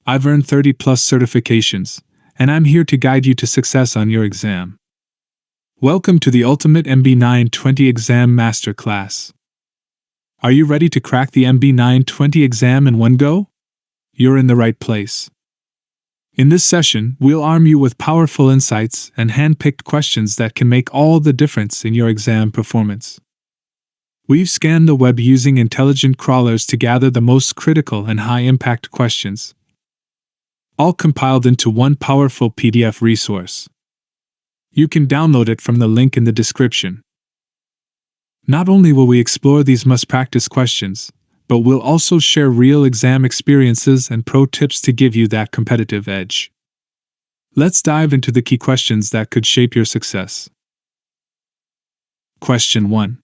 I've earned 30 plus certifications, and I'm here to guide you to success on your exam. Welcome to the Ultimate MB-920 Exam Masterclass. Are you ready to crack the MB-920 exam in one go? You're in the right place. In this session, we'll arm you with powerful insights and hand-picked questions that can make all the difference in your exam performance. We've scanned the web using intelligent crawlers to gather the most critical and high-impact questions, all compiled into one powerful PDF resource. You can download it from the link in the description. Not only will we explore these must-practice questions, but we'll also share real exam experiences and pro tips to give you that competitive edge. Let's dive into the key questions that could shape your success. Question 1.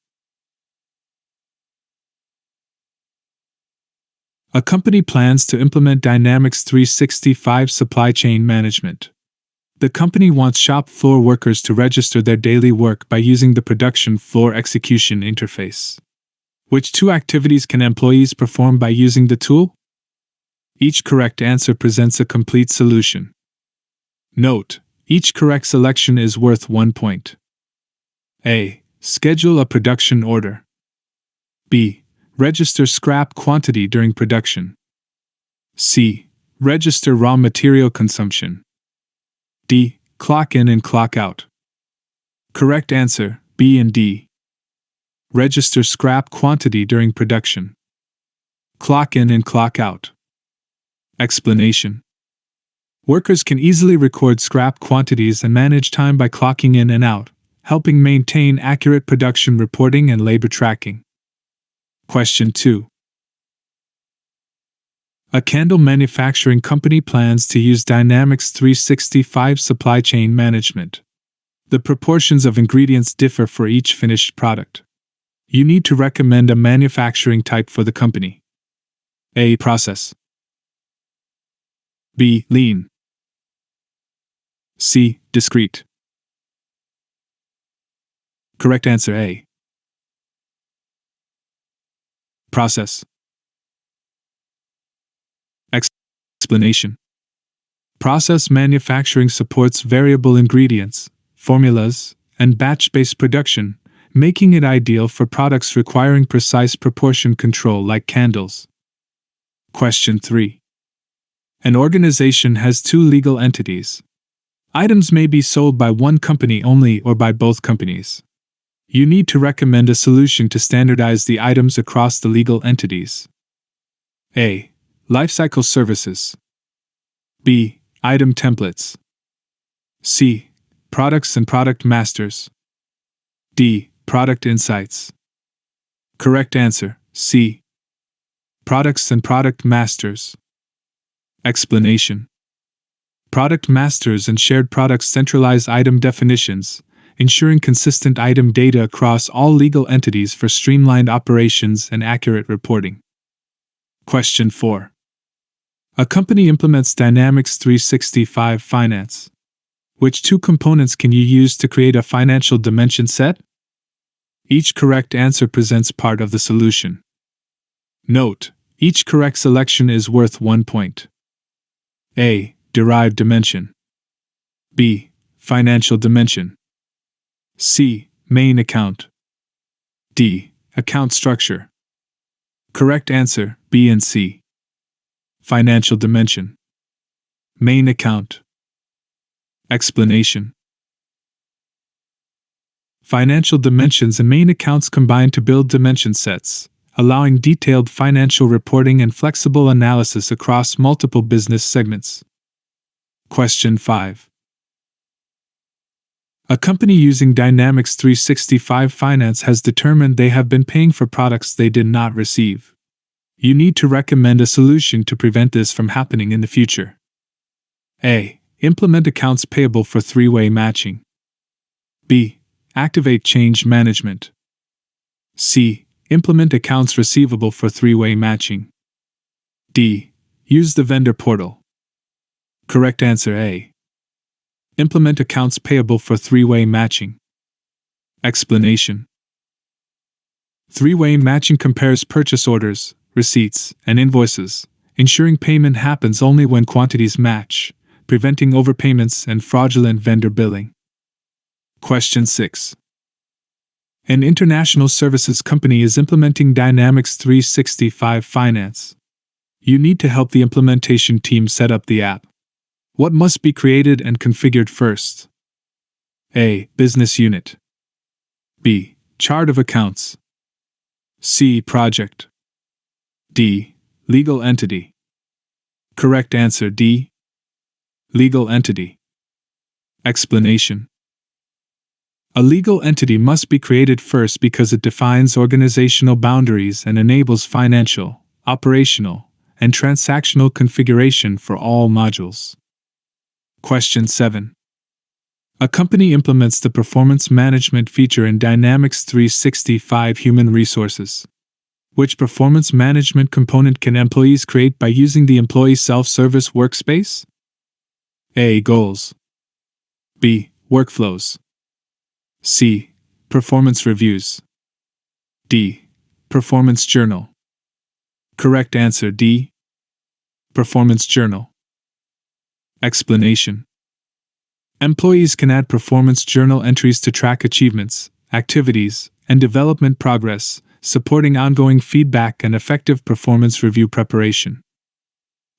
A company plans to implement Dynamics 365 supply chain management. The company wants shop floor workers to register their daily work by using the production floor execution interface. Which two activities can employees perform by using the tool? Each correct answer presents a complete solution. Note: each correct selection is worth 1 point. A. Schedule a production order. B. Register scrap quantity during production. C. Register raw material consumption. D. Clock in and clock out. Correct answer: B and D. Register scrap quantity during production. Clock in and clock out. Explanation: workers can easily record scrap quantities and manage time by clocking in and out, helping maintain accurate production reporting and labor tracking. Question 2. A candle manufacturing company plans to use Dynamics 365 supply chain management. The proportions of ingredients differ for each finished product. You need to recommend a manufacturing type for the company. A. Process. B. Lean. C. Discrete. Correct answer: A. Process. Explanation: process manufacturing supports variable ingredients, formulas, and batch-based production, making it ideal for products requiring precise proportion control like candles. Question 3. An organization has two legal entities. Items may be sold by one company only or by both companies. You need to recommend a solution to standardize the items across the legal entities. A. Lifecycle services. B. Item templates. C. Products and product masters. D. Product insights. Correct answer: C. Products and product masters. Explanation: product masters and shared products centralize item definitions, ensuring consistent item data across all legal entities for streamlined operations and accurate reporting. Question 4. A company implements Dynamics 365 Finance. Which two components can you use to create a financial dimension set? Each correct answer presents part of the solution. Note: each correct selection is worth 1 point. A. Derived dimension. B. Financial dimension. C. Main account. D. Account structure. Correct answer: B and C. Financial dimension. Main account. Explanation: financial dimensions and main accounts combine to build dimension sets, allowing detailed financial reporting and flexible analysis across multiple business segments. Question 5. A company using Dynamics 365 Finance has determined they have been paying for products they did not receive. You need to recommend a solution to prevent this from happening in the future. A. Implement accounts payable for three-way matching. B. Activate change management. C. Implement accounts receivable for three-way matching. D. Use the vendor portal. Correct answer: A. Implement accounts payable for three-way matching. Explanation: three-way matching compares purchase orders, receipts, and invoices, ensuring payment happens only when quantities match, preventing overpayments and fraudulent vendor billing. Question 6. An international services company is implementing Dynamics 365 Finance. You need to help the implementation team set up the app. What must be created and configured first? A. Business unit. B. Chart of accounts. C. Project. D. Legal entity. Correct answer D. Legal entity. Explanation. A legal entity must be created first because it defines organizational boundaries and enables financial, operational, and transactional configuration for all modules. Question 7. A company implements the performance management feature in Dynamics 365 Human Resources. Which performance management component can employees create by using the employee self-service workspace? A. Goals. B. Workflows. C. Performance reviews. D. Performance journal. Correct answer D. Performance journal. Explanation. Employees can add performance journal entries to track achievements, activities, and development progress, supporting ongoing feedback and effective performance review preparation.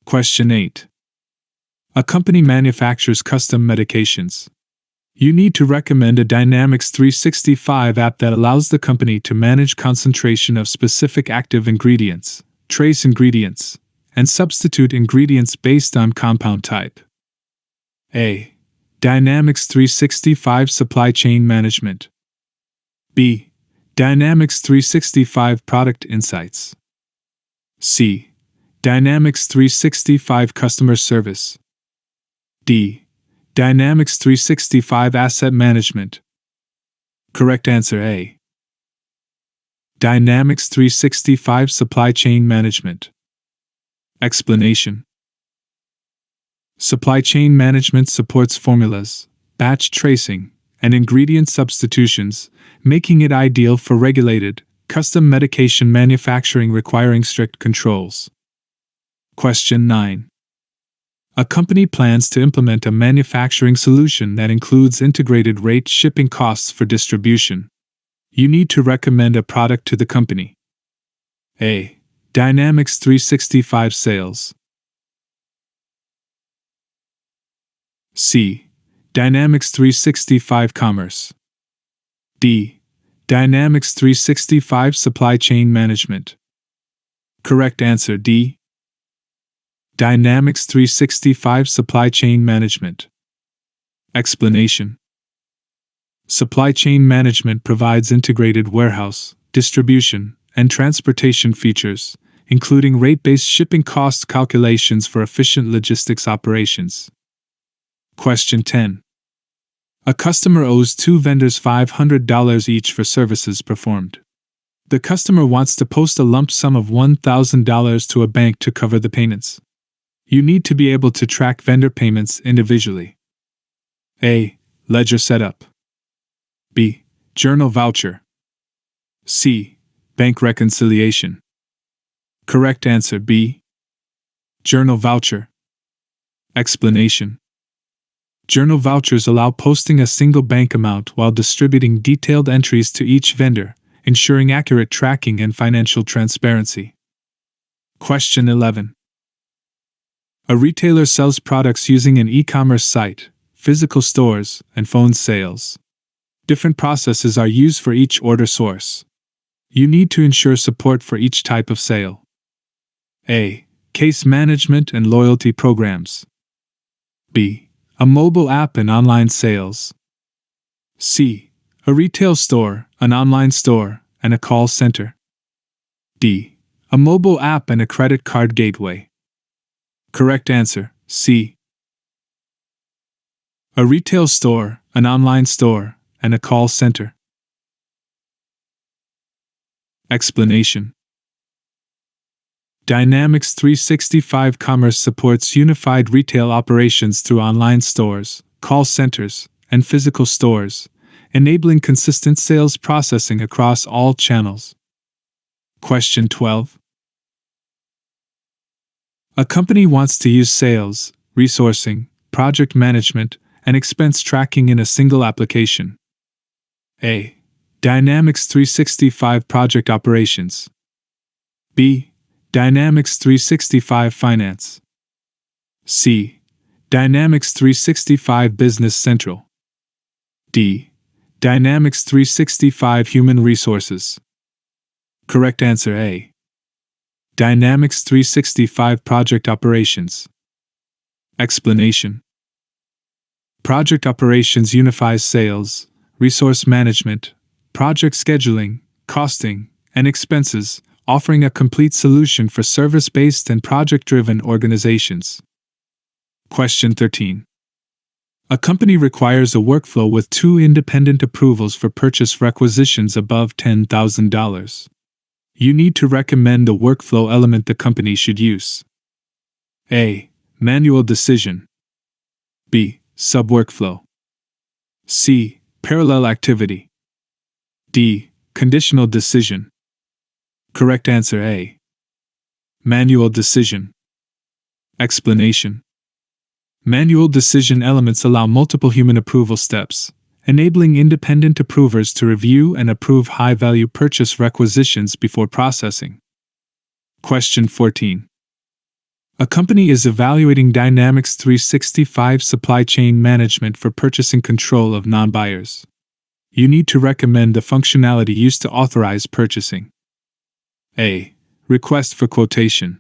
Question 8. A company manufactures custom medications. You need to recommend a Dynamics 365 app that allows the company to manage concentration of specific active ingredients, trace ingredients, and substitute ingredients based on compound type. A. Dynamics 365 Supply Chain Management. B. Dynamics 365 Product Insights. C. Dynamics 365 Customer Service. D. Dynamics 365 Asset Management. Correct answer A. Dynamics 365 Supply Chain Management. Explanation. Supply chain management supports formulas, batch tracing, and ingredient substitutions, making it ideal for regulated, custom medication manufacturing requiring strict controls. Question 9. A company plans to implement a manufacturing solution that includes integrated rate shipping costs for distribution. You need to recommend a product to the company. A. Dynamics 365 Sales. C. Dynamics 365 Commerce. D. Dynamics 365 Supply Chain Management. Correct answer D. Dynamics 365 Supply Chain Management. Explanation. Supply chain management provides integrated warehouse, distribution, and transportation features, including rate-based shipping cost calculations for efficient logistics operations. Question 10. A customer owes two vendors $500 each for services performed. The customer wants to post a lump sum of $1,000 to a bank to cover the payments. You need to be able to track vendor payments individually. A. Ledger setup. B. Journal voucher. C. Bank reconciliation. Correct answer B. Journal voucher. Explanation. Journal vouchers allow posting a single bank amount while distributing detailed entries to each vendor, ensuring accurate tracking and financial transparency. Question 11. A retailer sells products using an e-commerce site, physical stores, and phone sales. Different processes are used for each order source. You need to ensure support for each type of sale. A. Case management and loyalty programs. B. A mobile app and online sales. C. A retail store, an online store, and a call center. D. A mobile app and a credit card gateway. Correct answer, C. A retail store, an online store, and a call center. Explanation. Dynamics 365 Commerce supports unified retail operations through online stores, call centers, and physical stores, enabling consistent sales processing across all channels. Question 12. A company wants to use sales, resourcing, project management, and expense tracking in a single application. A. Dynamics 365 Project Operations. B. Dynamics 365 Finance. C. Dynamics 365 Business Central. D. Dynamics 365 Human Resources. Correct answer A. Dynamics 365 Project Operations. Explanation. Project Operations unifies sales, resource management, project scheduling, costing, and expenses, offering a complete solution for service-based and project-driven organizations. Question 13. A company requires a workflow with 2 independent approvals for purchase requisitions above $10,000. You need to recommend the workflow element the company should use. A. Manual decision. B. Sub-workflow. C. Parallel activity. D. Conditional decision. Correct answer A. Manual decision. Explanation. Manual decision elements allow multiple human approval steps, enabling independent approvers to review and approve high-value purchase requisitions before processing. Question 14. A company is evaluating Dynamics 365 supply chain management for purchasing control of non-buyers. You need to recommend the functionality used to authorize purchasing. A. Request for quotation.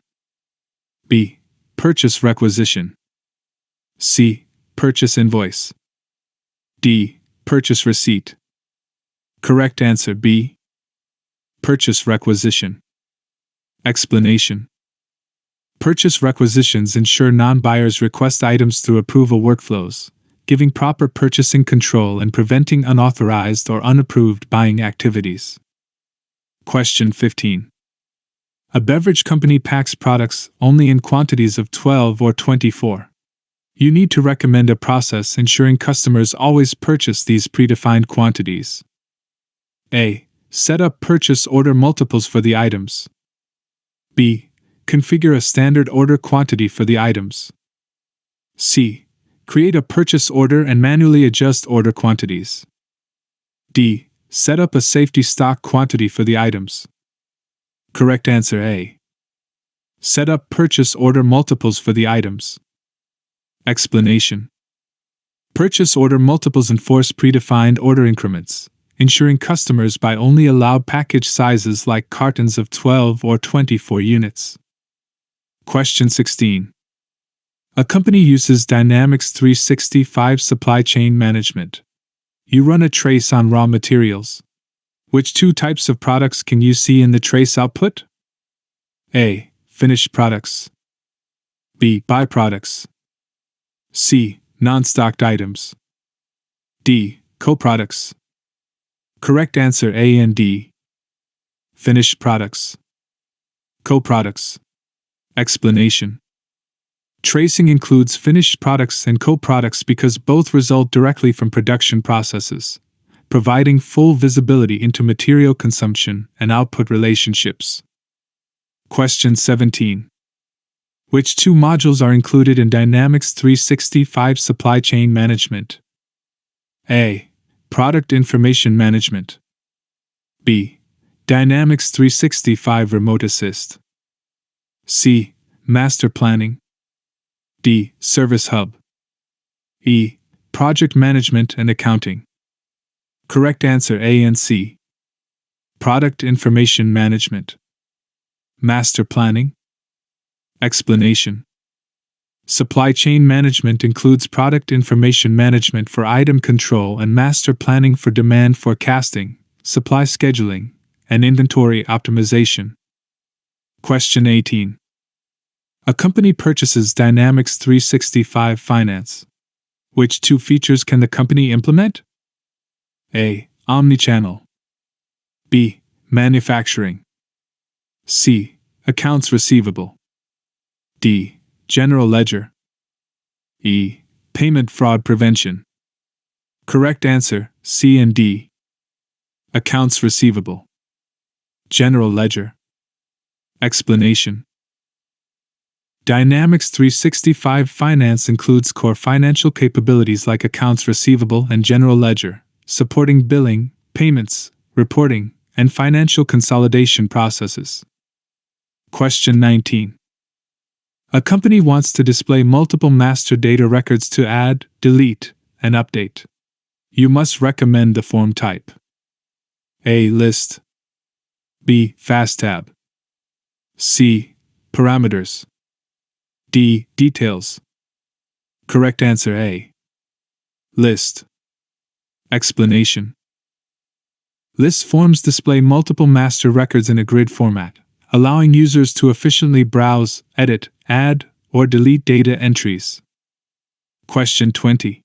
B. Purchase requisition. C. Purchase invoice. D. Purchase receipt. Correct answer B. Purchase requisition. Explanation. Purchase requisitions ensure non-buyers request items through approval workflows, giving proper purchasing control and preventing unauthorized or unapproved buying activities. Question 15. A beverage company packs products only in quantities of 12 or 24. You need to recommend a process ensuring customers always purchase these predefined quantities. A. Set up purchase order multiples for the items. B. Configure a standard order quantity for the items. C. Create a purchase order and manually adjust order quantities. D. Set up a safety stock quantity for the items. Correct answer A. Set up purchase order multiples for the items. Explanation. Purchase order multiples enforce predefined order increments, ensuring customers buy only allowed package sizes like cartons of 12 or 24 units. Question 16. A company uses Dynamics 365 supply chain management. You run a trace on raw materials. Which 2 types of products can you see in the trace output? A. Finished products. B. Byproducts. C. Non-stocked items. D. Co-products. Correct answer A and D. Finished products. Co-products. Explanation. Tracing includes finished products and co-products because both result directly from production processes, providing full visibility into material consumption and output relationships. Question 17. Which 2 modules are included in Dynamics 365 Supply Chain Management? A. Product Information Management. B. Dynamics 365 Remote Assist. C. Master Planning. D. Service Hub. E. Project Management and Accounting. Correct answer A and C. Product Information Management. Master Planning. Explanation. Supply chain management includes product information management for item control and master planning for demand forecasting, supply scheduling, and inventory optimization. Question 18. A company purchases Dynamics 365 Finance. Which 2 features can the company implement? A. Omnichannel. B. Manufacturing. C. Accounts receivable. D. General ledger. E. Payment fraud prevention. Correct answer C and D. Accounts receivable. General ledger. Explanation. Dynamics 365 Finance includes core financial capabilities like accounts receivable and general ledger, supporting billing, payments, reporting, and financial consolidation processes. Question 19. A company wants to display multiple master data records to add, delete, and update. You must recommend the form type. A. List. B. Fast tab. C. Parameters. D. Details. Correct answer A. List. Explanation. List forms display multiple master records in a grid format, allowing users to efficiently browse, edit, add, or delete data entries. Question 20.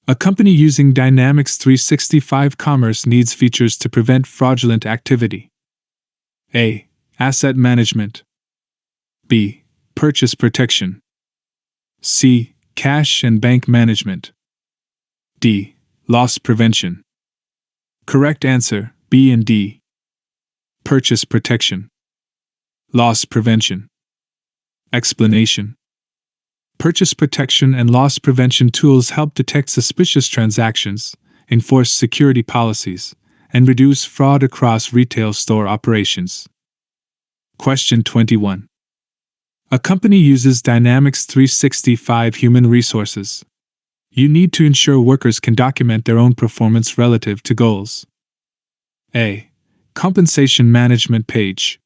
A company using Dynamics 365 Commerce needs features to prevent fraudulent activity. A. Asset management. B. Purchase protection. C. Cash and bank management. D. Loss prevention. Correct answer, B and D. Purchase protection. Loss prevention. Explanation. Purchase protection and loss prevention tools help detect suspicious transactions, enforce security policies, and reduce fraud across retail store operations. Question 21. A company uses Dynamics 365 Human Resources. You need to ensure workers can document their own performance relative to goals. A. Compensation management page.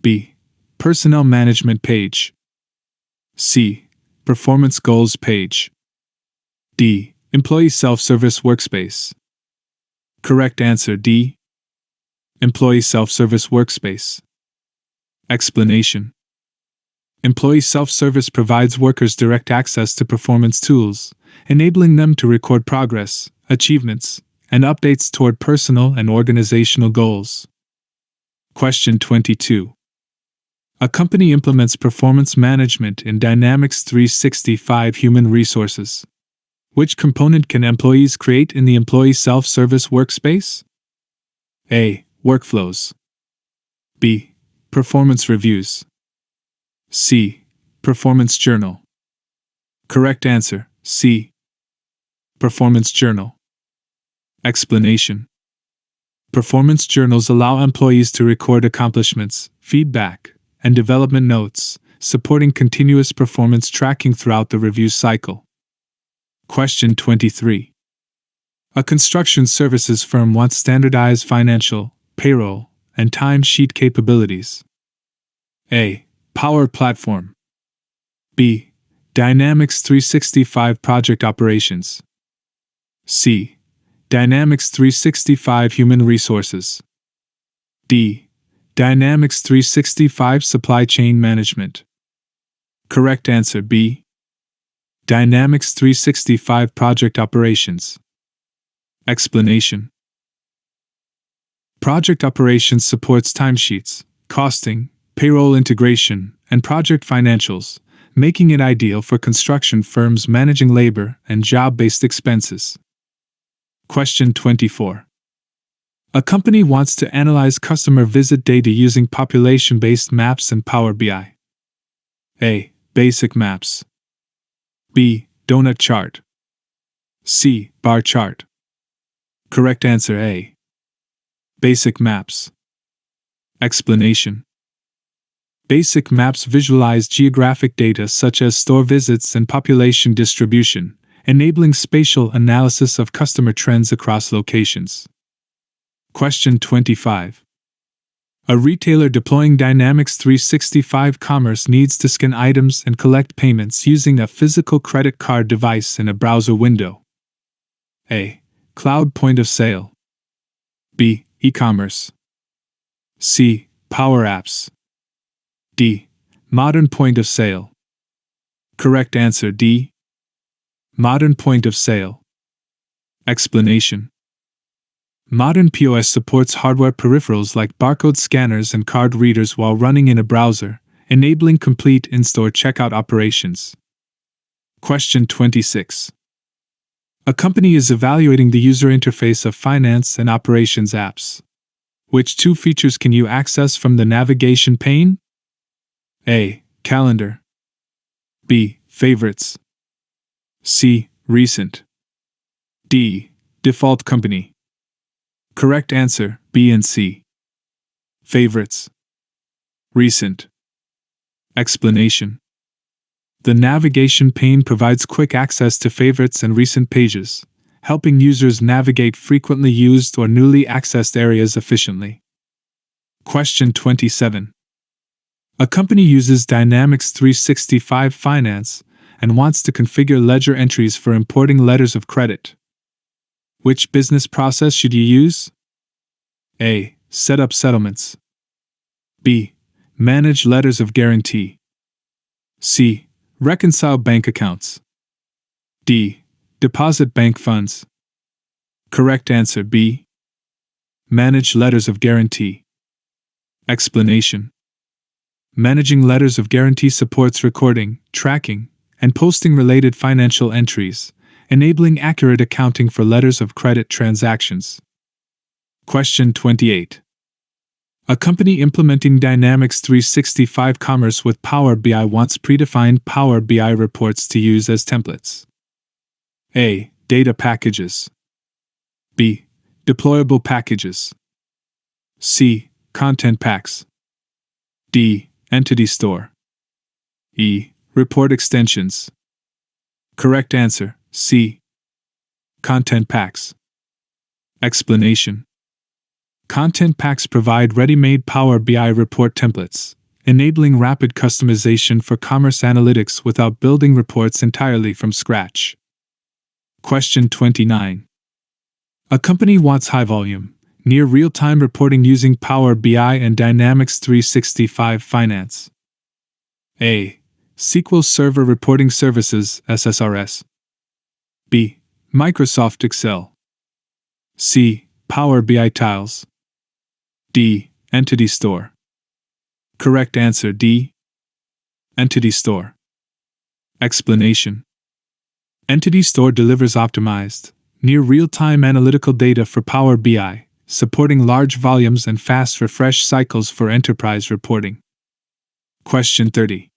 B. Personnel management page. C. Performance goals page. D. Employee self-service workspace. Correct answer D. Employee self-service workspace. Explanation. Employee self-service provides workers direct access to performance tools, enabling them to record progress, achievements, and updates toward personal and organizational goals. Question 22. A company implements performance management in Dynamics 365 Human Resources. Which component can employees create in the employee self-service workspace? A. Workflows. B. Performance reviews. C. Performance journal. Correct answer, C. Performance journal. Explanation. Performance journals allow employees to record accomplishments, feedback, and development notes, supporting continuous performance tracking throughout the review cycle. Question 23. A construction services firm wants standardized financial, payroll, and timesheet capabilities. A. Power Platform. B. Dynamics 365 Project Operations. C. Dynamics 365 Human Resources. D. Dynamics 365 Supply Chain Management. Correct answer B. Dynamics 365 Project Operations. Explanation. Project Operations supports timesheets, costing, payroll integration, and project financials, making it ideal for construction firms managing labor and job-based expenses. Question 24. A company wants to analyze customer visit data using population-based maps and Power BI. A. Basic maps. B. Donut chart. C. Bar chart. Correct answer A. Basic maps. Explanation. Basic maps visualize geographic data such as store visits and population distribution, enabling spatial analysis of customer trends across locations. Question 25. A retailer deploying Dynamics 365 Commerce needs to scan items and collect payments using a physical credit card device in a browser window. A. Cloud point of sale. B. E-commerce. C. Power apps. D. Modern point of sale. Correct answer D. Modern point of sale. Explanation. Modern POS supports hardware peripherals like barcode scanners and card readers while running in a browser, enabling complete in-store checkout operations. Question 26. A company is evaluating the user interface of finance and operations apps. Which two features can you access from the navigation pane? A. Calendar. B. Favorites. C. Recent. D. Default company. Correct answer, B and C. Favorites. Recent. Explanation. The navigation pane provides quick access to favorites and recent pages, helping users navigate frequently used or newly accessed areas efficiently. Question 27. A company uses Dynamics 365 Finance and wants to configure ledger entries for importing letters of credit. Which business process should you use? A. Set up settlements. B. Manage letters of guarantee. C. Reconcile bank accounts. D. Deposit bank funds. Correct answer, B. Manage letters of guarantee. Explanation. Managing letters of guarantee supports recording, tracking, and posting related financial entries, enabling accurate accounting for letters of credit transactions. Question 28. A company implementing Dynamics 365 Commerce with Power BI wants predefined Power BI reports to use as templates. A. Data packages. B. Deployable packages. C. Content packs. D. Entity store. E. Report extensions. Correct answer, C. Content packs. Explanation. Content packs provide ready-made Power BI report templates, enabling rapid customization for commerce analytics without building reports entirely from scratch. Question 29. A company wants high-volume, near real-time reporting using Power BI and Dynamics 365 Finance. A. SQL Server Reporting Services (SSRS). B. Microsoft Excel. C. Power BI Tiles. D. Entity Store. Correct answer, D. Entity Store. Explanation. Entity Store delivers optimized, near real-time analytical data for Power BI, supporting large volumes and fast refresh cycles for enterprise reporting. Question 30.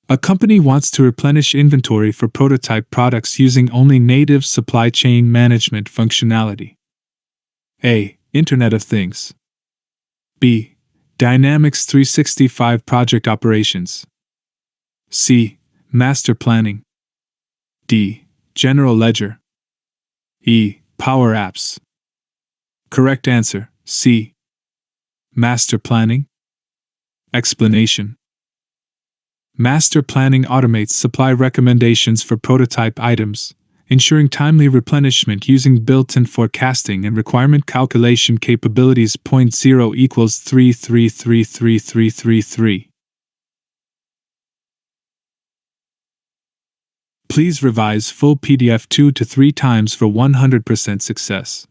A company wants to replenish inventory for prototype products using only native supply chain management functionality. A. Internet of Things. B. Dynamics 365 Project Operations. C. Master Planning. D. General Ledger. E. Power Apps. Correct answer, C. Master Planning. Explanation. Master Planning automates supply recommendations for prototype items, ensuring timely replenishment using built-in forecasting and requirement calculation capabilities. 0 equals 333333. Please revise full PDF 2 to 3 times for 100% success.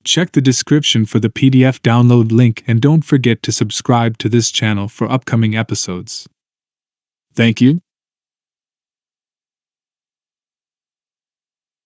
Check the description for the PDF download link and don't forget to subscribe to this channel for upcoming episodes. Thank you.